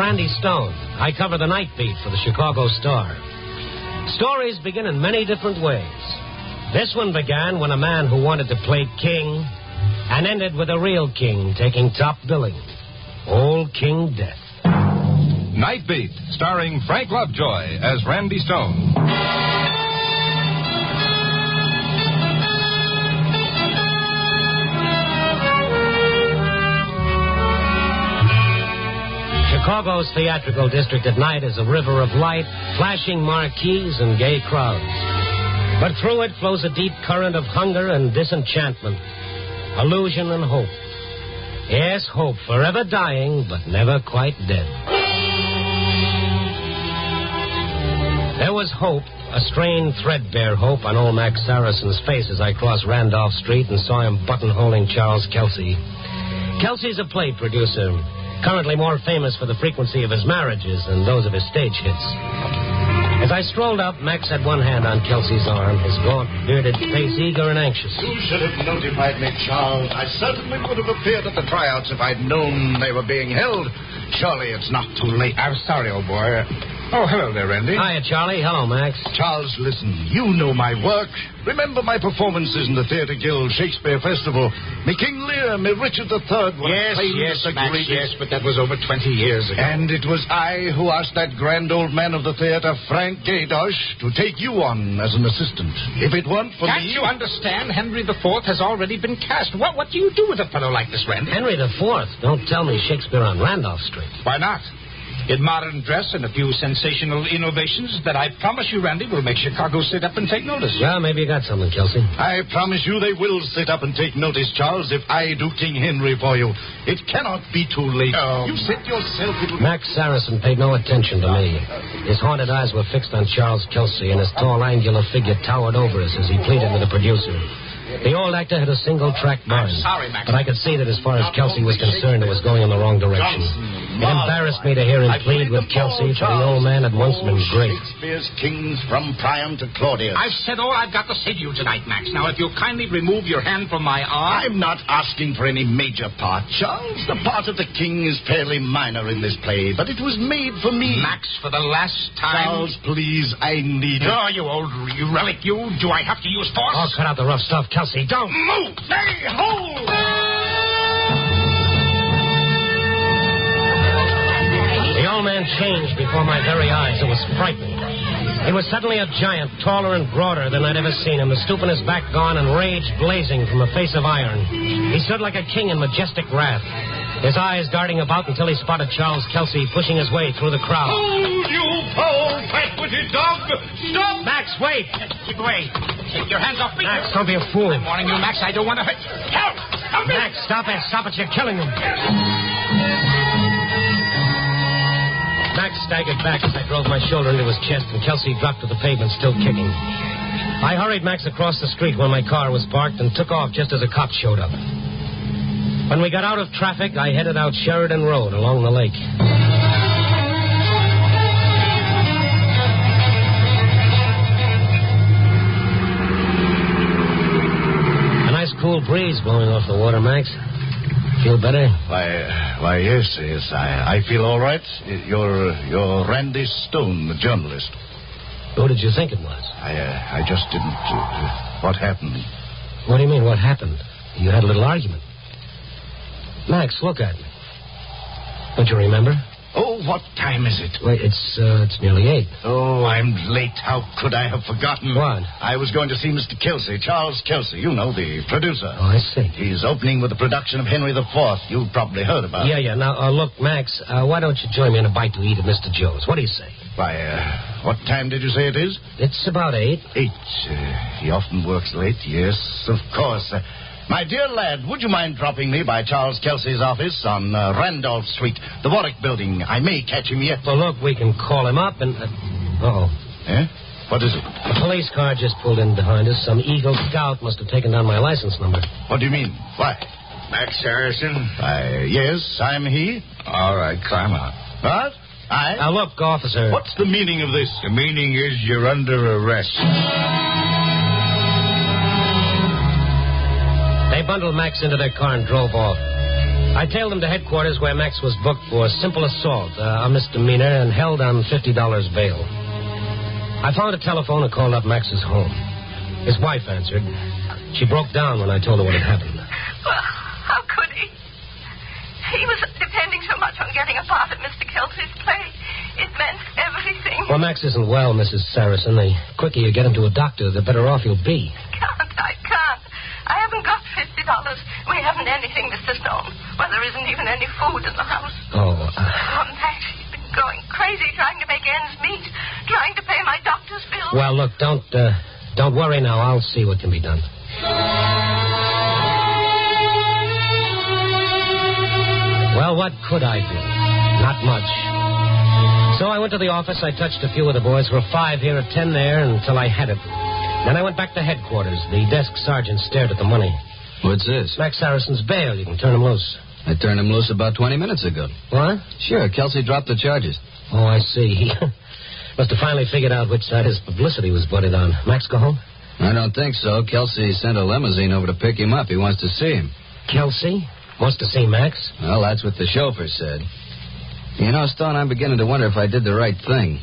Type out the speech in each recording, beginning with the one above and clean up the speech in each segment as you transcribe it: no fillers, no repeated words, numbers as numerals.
Randy Stone. I cover the Nightbeat for the Chicago Star. Stories begin in many different ways. This one began when a man who wanted to play king and ended with a real king taking top billing. Old King Death. Nightbeat, starring Frank Lovejoy as Randy Stone. Chicago's theatrical district at night is a river of light, flashing marquees and gay crowds. But through it flows a deep current of hunger and disenchantment, illusion and hope. Yes, hope, forever dying, but never quite dead. There was hope, a strained, threadbare hope on old Max Sorenson's face as I crossed Randolph Street and saw him buttonholing Charles Kelsey. Kelsey's a play producer, currently more famous for the frequency of his marriages than those of his stage hits. As I strolled up, Max had one hand on Kelsey's arm, his gaunt, bearded face eager and anxious. You should have notified me, Charles. I certainly would have appeared at the tryouts if I'd known they were being held. Surely it's not too late. I'm sorry, old boy. Oh, hello there, Randy. Hiya, Charlie. Hello, Max. Charles, listen. You know my work. Remember my performances in the Theatre Guild Shakespeare Festival? Me King Lear, me Richard III. Yes, Max, yes, but that was over 20 years ago. And it was I who asked that grand old man of the theatre, Frank Gaydosh, to take you on as an assistant. If it weren't for Can't me... you understand? Henry IV has already been cast. What do you do with a fellow like this, Randy? Henry IV? Don't tell me Shakespeare on Randolph Street. Why not? In modern dress and a few sensational innovations that I promise you, Randy, will make Chicago sit up and take notice. Well, maybe you got something, Kelsey. I promise you they will sit up and take notice, Charles, if I do King Henry for you. It cannot be too late. Oh, you said yourself it would... Max Sorenson paid no attention to me. His haunted eyes were fixed on Charles Kelsey, and his tall, angular figure towered over us as he pleaded with the producer. The old actor had a single-track mind. I'm sorry, Max. But I could see that as far as Kelsey was concerned, it was going in the wrong direction. It embarrassed me to hear him plead with Kelsey, for the old man had once been great. Shakespeare's kings from Priam to Claudius. I've said all I've got to say to you tonight, Max. Now, if you'll kindly remove your hand from my arm... I'm not asking for any major part, Charles. The part of the king is fairly minor in this play, but it was made for me. Max, for the last time... Charles, please, I need it. Oh, you old relic, you. Do I have to use force? Oh, cut out the rough stuff, Kelsey. Don't. Move! Hey, hold! The old man changed before my very eyes. It was frightening. He was suddenly a giant, taller and broader than I'd ever seen him, the stoop in his back gone and rage blazing from a face of iron. He stood like a king in majestic wrath, his eyes darting about until he spotted Charles Kelsey pushing his way through the crowd. Hold, you foul, fat-witted dog! Stop! Max, wait! Keep away. Take your hands off me. Max, don't be a fool. I'm warning you, Max. I don't want to hurt. Help! Help me! Max, stop it. Stop it. You're killing him. Max staggered back as I drove my shoulder into his chest, and Kelsey dropped to the pavement, still kicking. I hurried Max across the street where my car was parked and took off just as a cop showed up. When we got out of traffic, I headed out Sheridan Road along the lake. A nice cool breeze blowing off the water, Max. Feel better? Why, yes. I feel all right. You're Randy Stone, the journalist. Who did you think it was? I just didn't... what happened? What do you mean, what happened? You had a little argument. Max, look at me. Don't you remember? Oh, what time is it? Wait, it's nearly 8. Oh, I'm late. How could I have forgotten? What? I was going to see Mr. Kelsey, Charles Kelsey, you know, the producer. Oh, I see. He's opening with the production of Henry IV. You've probably heard about it. Yeah. Now, look, Max, why don't you join me in a bite to eat at Mr. Joe's? What do you say? Why, what time did you say it is? It's about 8. 8. He often works late, yes, of course. My dear lad, would you mind dropping me by Charles Kelsey's office on Randolph Street, the Warwick Building? I may catch him yet. Well, look, we can call him up and... Uh-oh. Eh? What is it? A police car just pulled in behind us. Some Eagle Scout must have taken down my license number. What do you mean? Why? Max Sorenson? Yes, I'm he. All right, climb out. What? I? Now, look, officer. What's the meaning of this? The meaning is you're under arrest. They bundled Max into their car and drove off. I tailed him to headquarters where Max was booked for simple assault, a misdemeanor, and held on $50 bail. I found a telephone and called up Max's home. His wife answered. She broke down when I told her what had happened. Well, how could he? He was depending so much on getting a part of Mr. Kelsey's play. It meant everything. Well, Max isn't well, Mrs. Saracen. The quicker you get him to a doctor, the better off he'll be. I can't. I haven't got $50. We haven't anything, Mr. Stone. Well, there isn't even any food in the house. Oh, Max, he's been going crazy trying to make ends meet, trying to pay my doctor's bills. Well, look, don't worry now. I'll see what can be done. Well, what could I do? Not much. So I went to the office. I touched a few of the boys for a 5 here, a 10 there, until I had it. Then I went back to headquarters. The desk sergeant stared at the money. What's this? Max Saracen's bail. You can turn him loose. I turned him loose about 20 minutes ago. What? Sure, Kelsey dropped the charges. Oh, I see. He must have finally figured out which side his publicity was butted on. Max go home? I don't think so. Kelsey sent a limousine over to pick him up. He wants to see him. Kelsey? Wants to see Max? Well, that's what the chauffeur said. You know, Stone, I'm beginning to wonder if I did the right thing.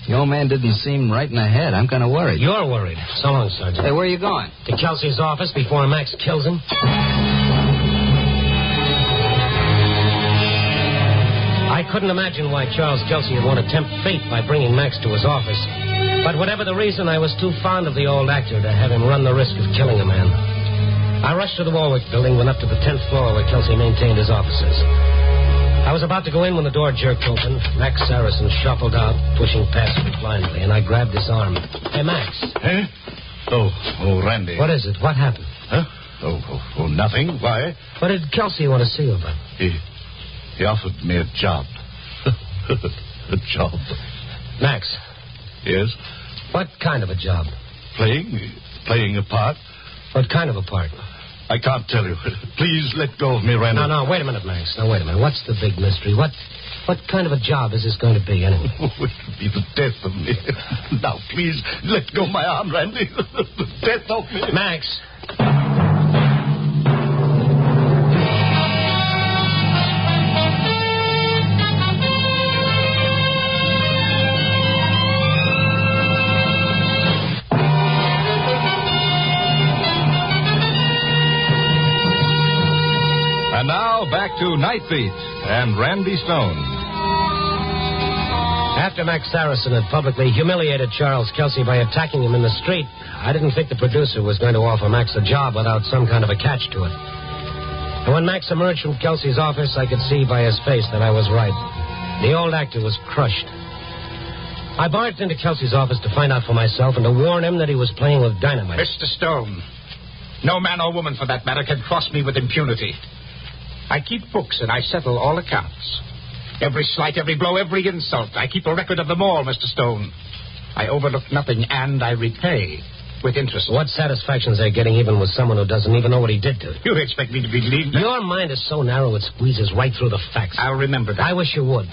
The old man didn't seem right in the head. I'm kind of worried. You're worried. So long, Sergeant. Hey, where are you going? To Kelsey's office before Max kills him. I couldn't imagine why Charles Kelsey would want to tempt fate by bringing Max to his office. But whatever the reason, I was too fond of the old actor to have him run the risk of killing a man. I rushed to the Warwick building, went up to the 10th floor where Kelsey maintained his offices. I was about to go in when the door jerked open. Max Saracen shuffled out, pushing past me blindly, and I grabbed his arm. Hey, Max. Eh? Oh, Randy. What is it? What happened? Huh? Oh, nothing. Why? What did Kelsey want to see you about? He offered me a job. A job. Max. Yes? What kind of a job? Playing a part. What kind of a part? I can't tell you. Please let go of me, Randy. No, wait a minute, Max. Now, wait a minute. What's the big mystery? What kind of a job is this going to be, anyway? Oh, it would be the death of me. Now, please, let go of my arm, Randy. The death of me. Max. And now, back to Nightbeat and Randy Stone. After Max Saracen had publicly humiliated Charles Kelsey by attacking him in the street, I didn't think the producer was going to offer Max a job without some kind of a catch to it. And when Max emerged from Kelsey's office, I could see by his face that I was right. The old actor was crushed. I barged into Kelsey's office to find out for myself and to warn him that he was playing with dynamite. Mr. Stone, no man or woman, for that matter, can cross me with impunity. I keep books and I settle all accounts. Every slight, every blow, every insult. I keep a record of them all, Mr. Stone. I overlook nothing and I repay with interest. What satisfactions they're getting even with someone who doesn't even know what he did to. You expect me to believe that? Your mind is so narrow it squeezes right through the facts. I'll remember that. I wish you would.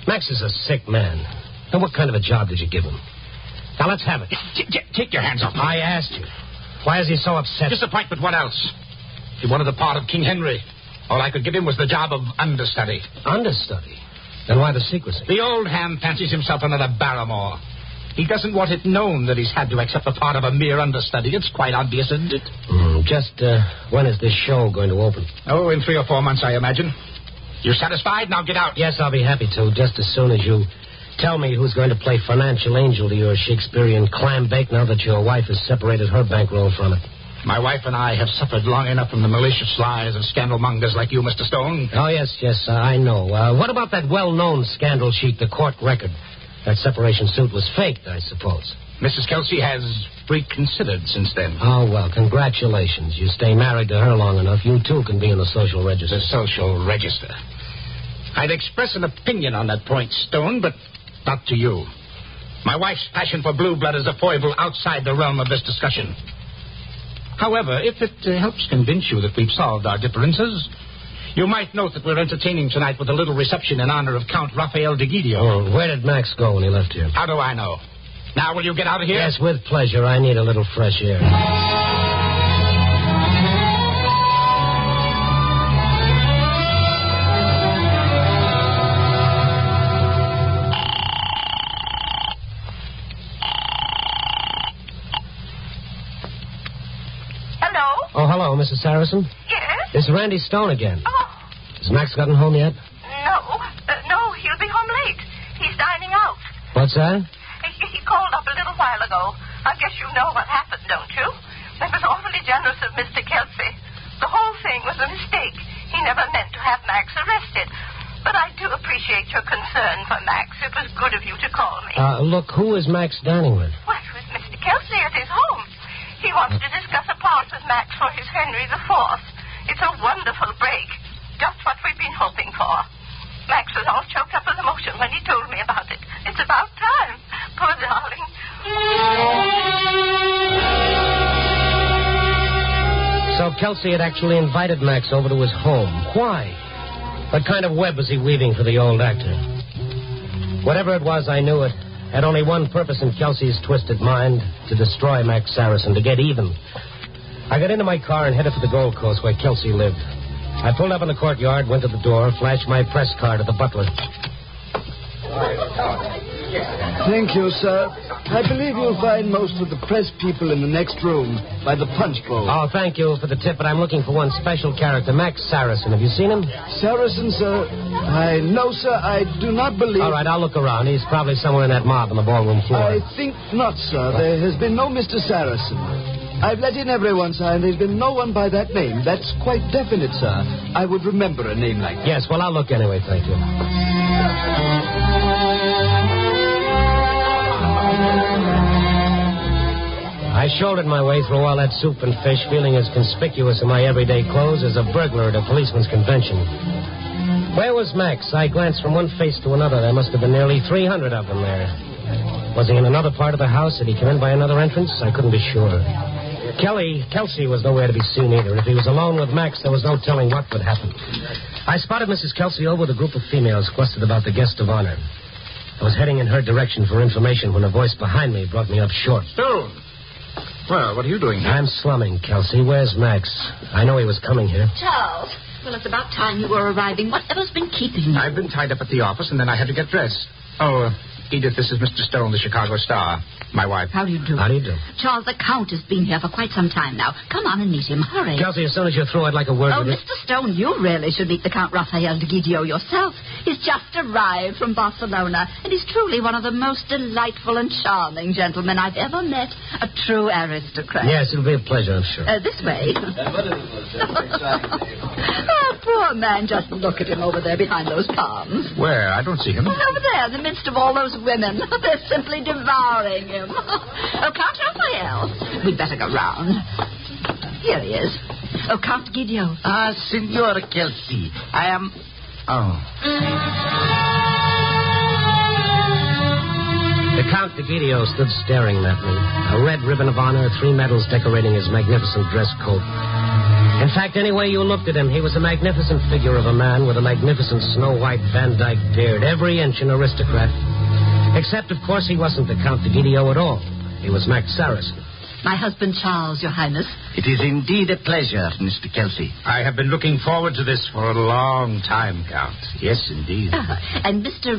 Max is a sick man. Now, what kind of a job did you give him? Now, let's have it. Take your hands off me. I asked you. Why is he so upset? Disappointment, what else? He wanted the part of King Henry. All I could give him was the job of understudy. Understudy? Then why the secrecy? The old ham fancies himself another Barrymore. He doesn't want it known that he's had to accept the part of a mere understudy. It's quite obvious, isn't it? When is this show going to open? Oh, in 3 or 4 months, I imagine. You satisfied? Now get out. Yes, I'll be happy to, just as soon as you tell me who's going to play financial angel to your Shakespearean clam bake now that your wife has separated her bankroll from it. My wife and I have suffered long enough from the malicious lies of scandalmongers like you, Mr. Stone. Oh, yes, I know. What about that well-known scandal sheet, the court record? That separation suit was faked, I suppose. Mrs. Kelsey has reconsidered since then. Oh, well, congratulations. You stay married to her long enough, you, too, can be in the social register. The social register. I'd express an opinion on that point, Stone, but not to you. My wife's passion for blue blood is a foible outside the realm of this discussion. However, if it helps convince you that we've solved our differences, you might note that we're entertaining tonight with a little reception in honor of Count Raphael de Guidio. Oh, where did Max go when he left here? How do I know? Now, will you get out of here? Yes, with pleasure. I need a little fresh air. Mrs. Saracen? Yes? This is Randy Stone again. Oh, Has Max gotten home yet? no, he'll be home late. He's dining out. What's that? He called up a little while ago. I guess you know what happened, don't you? It was awfully generous of Mr. Kelsey. The whole thing was a mistake. He never meant to have Max arrested. But I do appreciate your concern for Max. It was good of you to call me. Look, who is Max dining with? Well, it was Mr. Kelsey at his home. He wants to discuss a part with Max for his Henry IV. It's a wonderful break. Just what we've been hoping for. Max was all choked up with emotion when he told me about it. It's about time. Poor darling. So Kelsey had actually invited Max over to his home. Why? What kind of web was he weaving for the old actor? Whatever it was, I knew it had only one purpose in Kelsey's twisted mind, to destroy Max Saracen, to get even. I got into my car and headed for the Gold Coast where Kelsey lived. I pulled up in the courtyard, went to the door, flashed my press card at the butler. Thank you, sir. I believe you'll find most of the press people in the next room by the punch bowl. Oh, thank you for the tip, but I'm looking for one special character, Max Saracen. Have you seen him? Saracen, sir? No, sir. I do not believe... All right, I'll look around. He's probably somewhere in that mob on the ballroom floor. I think not, sir. There has been no Mr. Saracen. I've let in everyone, sir, and there's been no one by that name. That's quite definite, sir. I would remember a name like that. Yes, well, I'll look anyway, thank you. I shouldered my way through all that soup and fish, feeling as conspicuous in my everyday clothes as a burglar at a policeman's convention. Where was Max? I glanced from one face to another. There must have been nearly 300 of them there. Was he in another part of the house? Did he come in by another entrance? I couldn't be sure. Kelsey was nowhere to be seen either. If he was alone with Max, there was no telling what would happen. I spotted Mrs. Kelsey over with a group of females clustered about the guest of honor. I was heading in her direction for information when a voice behind me brought me up short. Stone! Well, what are you doing here? I'm slumming, Kelsey. Where's Max? I know he was coming here. Charles, well, it's about time you were arriving. Whatever's been keeping you? I've been tied up at the office, and then I had to get dressed. Oh, Edith, this is Mr. Stone, the Chicago Star. My wife. How do you do? How do you do? Charles, the Count has been here for quite some time now. Come on and meet him. Hurry. Kelsey, as soon as you're through, I'd like a word Oh, with you. Mr. Stone, you really should meet the Count Raphael de Guidio yourself. He's just arrived from Barcelona, and he's truly one of the most delightful and charming gentlemen I've ever met. A true aristocrat. Yes, it'll be a pleasure, I'm sure. This way. Oh, poor man, just look at him over there behind those palms. Where? I don't see him. Well, over there, in the midst of all those women. They're simply devouring him. Oh, Count Raphael. We'd better go round. Here he is. Oh, Count Guidio. Signor Kelsey. I am... Oh. The Count de Guidio stood staring at me. A red ribbon of honor, 3 medals decorating his magnificent dress coat. In fact, any way you looked at him, he was a magnificent figure of a man with a magnificent snow-white Van Dyke beard, every inch an aristocrat. Except, of course, he wasn't the Count de Guidio at all. He was Max Saracen. My husband, Charles, Your Highness. It is indeed a pleasure, Mr. Kelsey. I have been looking forward to this for a long time, Count. Yes, indeed. And Mr.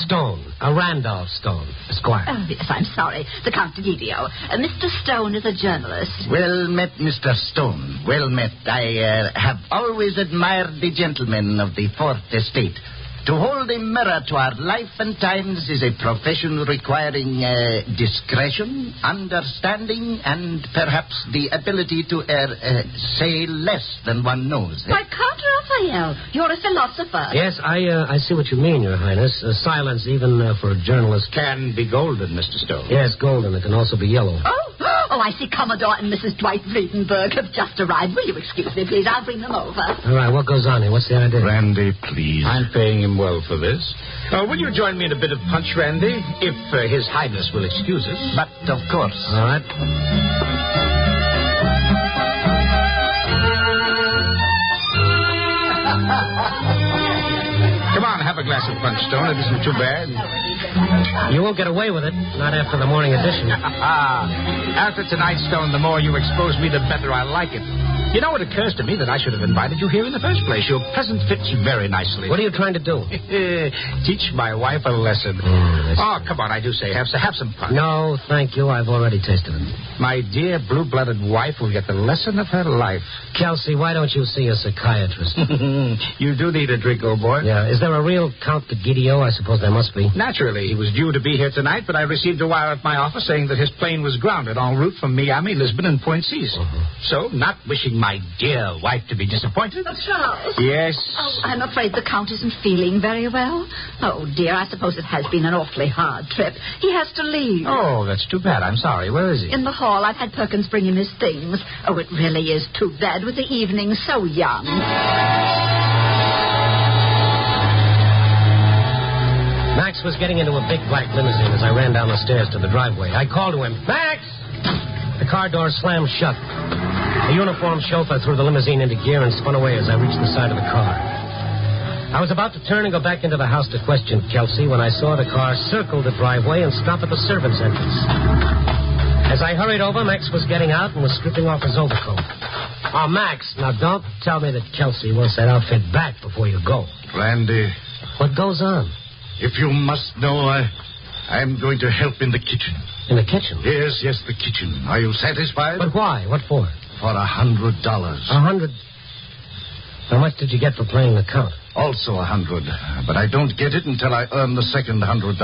Stone. Randolph Stone, Esquire. Oh, yes, I'm sorry. The Count de Guidio. Mr. Stone is a journalist. Well met, Mr. Stone. Well met. I have always admired the gentlemen of the Fourth Estate. To hold a mirror to our life and times is a profession requiring discretion, understanding, and perhaps the ability to say less than one knows. Why, Count Raphael, you're a philosopher. Yes, I see what you mean, Your Highness. Silence, even for a journalist. Can be golden, Mr. Stone. Yes, golden. It can also be yellow. Oh, I see Commodore and Mrs. Dwight Vredenberg have just arrived. Will you excuse me, please? I'll bring them over. All right, what goes on here? What's the idea? Randy, please. I'm paying him well for this. Will you join me in a bit of punch, Randy? If His Highness will excuse us. But, of course. All right. Come on, have a glass of punch, Stone. It isn't too bad. You won't get away with it. Not after the morning edition. After tonight, Stone, the more you expose me, the better I like it. You know, it occurs to me that I should have invited you here in the first place. Your present fits very nicely. What are you trying to do? Teach my wife a lesson. Come on, I do say, have some fun. No, thank you. I've already tasted it. My dear blue-blooded wife will get the lesson of her life. Kelsey, why don't you see a psychiatrist? You do need a drink, old boy. Yeah, is there a real Count de Guidio? I suppose there must be. Naturally, he was due to be here tonight, but I received a wire at my office saying that his plane was grounded en route from Miami, Lisbon, and Point Cease. So, not wishing my dear wife to be disappointed. Charles. Yes? Oh, I'm afraid the Count isn't feeling very well. Oh, dear, I suppose it has been an awfully hard trip. He has to leave. Oh, that's too bad. I'm sorry. Where is he? In the hall. I've had Perkins bring him his things. Oh, it really is too bad with the evening so young. Max was getting into a big black limousine as I ran down the stairs to the driveway. I called to him, Max! The car door slammed shut. The uniformed chauffeur threw the limousine into gear and spun away as I reached the side of the car. I was about to turn and go back into the house to question Kelsey when I saw the car circle the driveway and stop at the servants' entrance. As I hurried over, Max was getting out and was stripping off his overcoat. Oh, Max, now don't tell me that Kelsey wants that outfit back before you go. Randy. What goes on? If you must know, I'm going to help in the kitchen. In the kitchen? Yes, the kitchen. Are you satisfied? But why? What for? For $100. $100? How much did you get for playing the Count? Also $100. But I don't get it until I earn the second $100.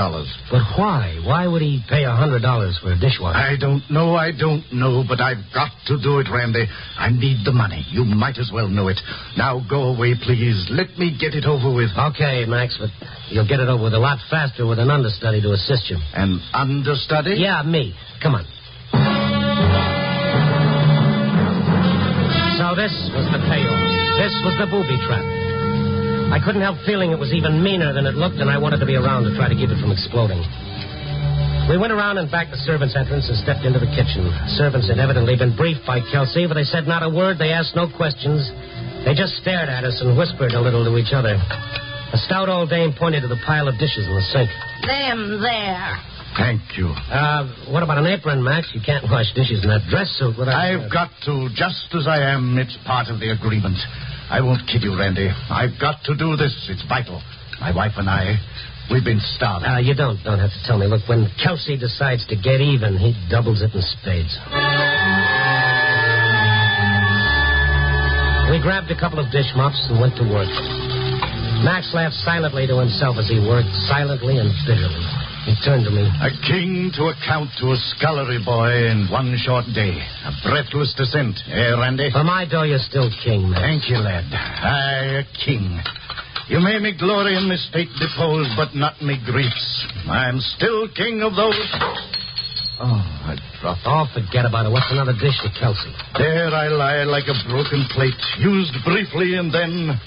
But why? Why would he pay $100 for a dishwasher? I don't know, but I've got to do it, Randy. I need the money. You might as well know it. Now go away, please. Let me get it over with. Okay, Max, but you'll get it over with a lot faster with an understudy to assist you. An understudy? Yeah, me. Come on. So this was the payoff. This was the booby trap. I couldn't help feeling it was even meaner than it looked, and I wanted to be around to try to keep it from exploding. We went around and back the servants' entrance and stepped into the kitchen. Servants had evidently been briefed by Kelsey, but they said not a word. They asked no questions. They just stared at us and whispered a little to each other. A stout old dame pointed to the pile of dishes in the sink. Them there. Thank you. What about an apron, Max? You can't wash dishes in that dress suit without... I've got to, just as I am. It's part of the agreement. I won't kid you, Randy. I've got to do this. It's vital. My wife and I, we've been starving. You don't have to tell me. Look, when Kelsey decides to get even, he doubles it in spades. We grabbed a couple of dish mops and went to work. Max laughed silently to himself as he worked, silently and bitterly. He turned to me. A king to account to a scullery boy in one short day. A breathless descent, Randy? For my dough, you're still king, Max. Thank you, lad. Aye, a king. You may me glory in me state deposed, but not me griefs. I'm still king of those... Oh, I dropped. Oh, forget about it. What's another dish to Kelsey? There I lie like a broken plate, used briefly and then...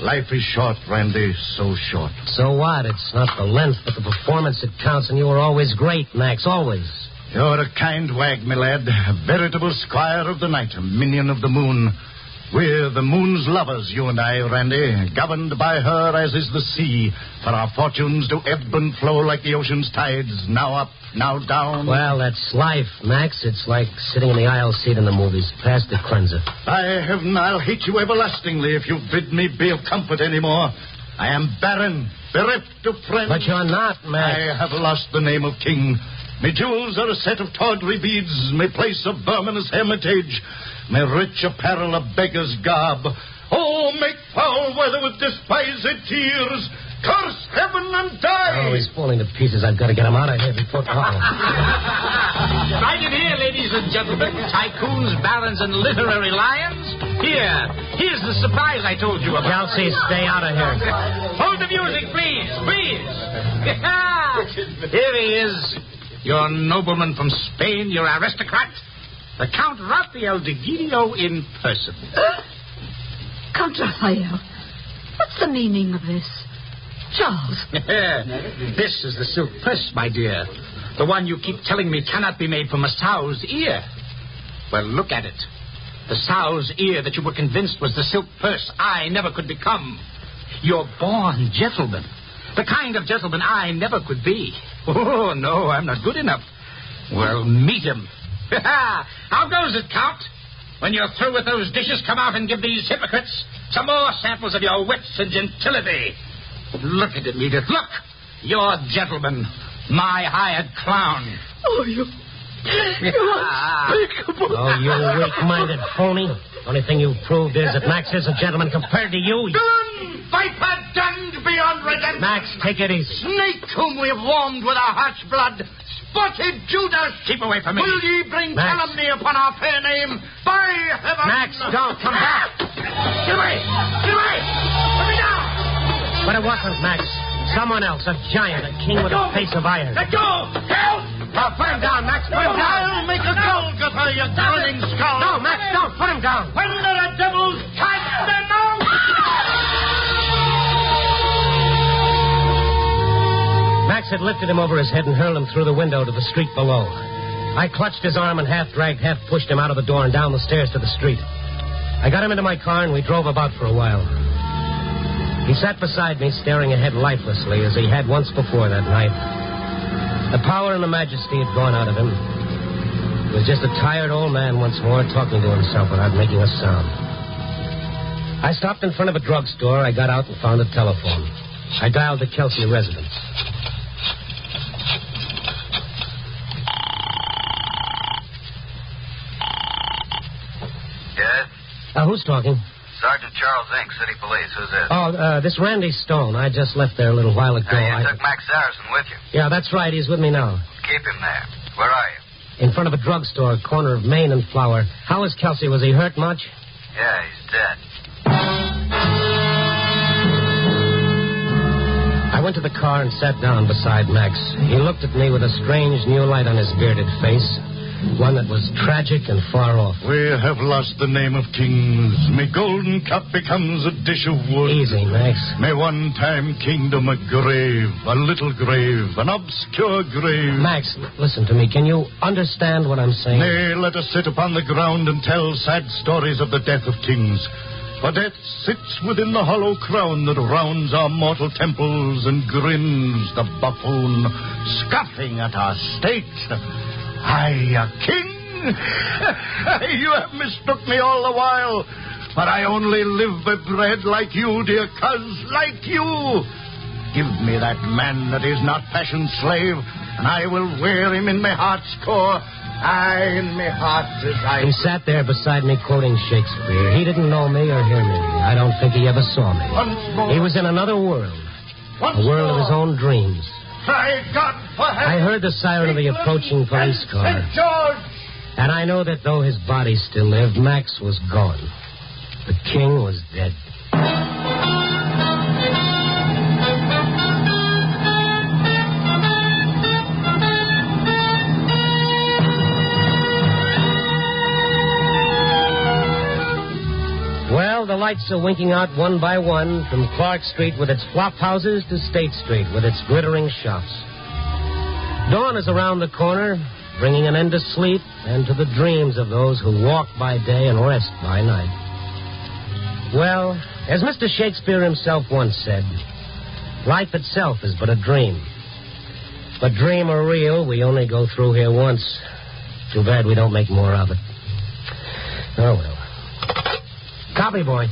Life is short, Randy, so short. So what? It's not the length, but the performance that counts, and you were always great, Max, always. You're a kind wag, my lad. A veritable squire of the night, a minion of the moon. We're the moon's lovers, you and I, Randy, governed by her as is the sea, for our fortunes do ebb and flow like the ocean's tides, now up, now down. Well, that's life, Max. It's like sitting in the aisle seat in the movies, past the cleanser. By heaven, I'll hate you everlastingly if you bid me be of comfort anymore. I am barren, bereft of friends. But you're not, Max. I have lost the name of king. My jewels are a set of tawdry beads, my place of vermin is hermitage, my rich apparel a beggar's garb. Oh, make foul weather with despised tears. Curse heaven and die. Oh, he's falling to pieces. I've got to get him out of here before... Right in here, ladies and gentlemen. Tycoons, barons, and literary lions. Here's the surprise I told you about. Kelsey, stay out of here. Hold the music, please. Here he is. Your nobleman from Spain, your aristocrat. The Count Raphael de Guidio in person. Count Raphael, what's the meaning of this? Charles. This is the silk purse, my dear. The one you keep telling me cannot be made from a sow's ear. Well, look at it. The sow's ear that you were convinced was the silk purse I never could become. You're born gentleman. The kind of gentleman I never could be. Oh, no, I'm not good enough. Well, meet him. How goes it, Count? When you're through with those dishes, come out and give these hypocrites some more samples of your wits and gentility. Look at it, Edith. Look! You're a gentleman. My hired clown. Oh, you unspeakable. Oh, you weak-minded phony. Only thing you've proved is that Max is a gentleman compared to you. Done! Viper damned beyond redemption! Max, take it easy. Snake whom we have warmed with our harsh blood! Spotted Judas! Keep away from me. Will ye bring Max. calumny upon our fair name? By heaven! Max, don't. Come back. Get away! Get away! Put me down! But it wasn't Max. Someone else, a giant, a king with a face of iron. Let go! Help! Oh, put him down, Max. Put him down. I'll make a Golgotha, you grinning skull! No, Max, don't. Put him down. When there are devils, cast them out! Max had lifted him over his head and hurled him through the window to the street below. I clutched his arm and half-dragged, half-pushed him out of the door and down the stairs to the street. I got him into my car and we drove about for a while. He sat beside me, staring ahead lifelessly as he had once before that night. The power and the majesty had gone out of him. He was just a tired old man once more, talking to himself without making a sound. I stopped in front of a drugstore. I got out and found a telephone. I dialed the Kelsey residence. Yes? Who's talking? Sergeant Charles Inc., City Police. Who's this? Oh, this Randy Stone. I just left there a little while ago. You took Max Sorenson with you. Yeah, that's right. He's with me now. Keep him there. Where are you? In front of a drugstore, corner of Main and Flower. How is Kelsey? Was he hurt much? Yeah, he's dead. I went to the car and sat down beside Max. He looked at me with a strange new light on his bearded face. One that was tragic and far off. We have lost the name of kings. May golden cup becomes a dish of wood. Easy, Max. May one time kingdom a grave, a little grave, an obscure grave. Max, listen to me. Can you understand what I'm saying? Nay, let us sit upon the ground and tell sad stories of the death of kings. For death sits within the hollow crown that rounds our mortal temples and grins the buffoon, scoffing at our state. I, a king? You have mistook me all the while. But I only live by bread like you, dear cuz, like you. Give me that man that is not passion's slave, and I will wear him in my heart's core. Aye, in my heart as I... He sat there beside me quoting Shakespeare. He didn't know me or hear me. I don't think he ever saw me. Once more. He was in another world. A world of his own dreams. Try God for heaven. I heard the siren of the approaching police car. St. George! And I know that though his body still lived, Max was gone. The king was dead. Well, the lights are winking out one by one from Clark Street with its flop houses to State Street with its glittering shops. Dawn is around the corner, bringing an end to sleep and to the dreams of those who walk by day and rest by night. Well, as Mr. Shakespeare himself once said, life itself is but a dream. But dream or real, we only go through here once. Too bad we don't make more of it. Oh, well. Copy, boy.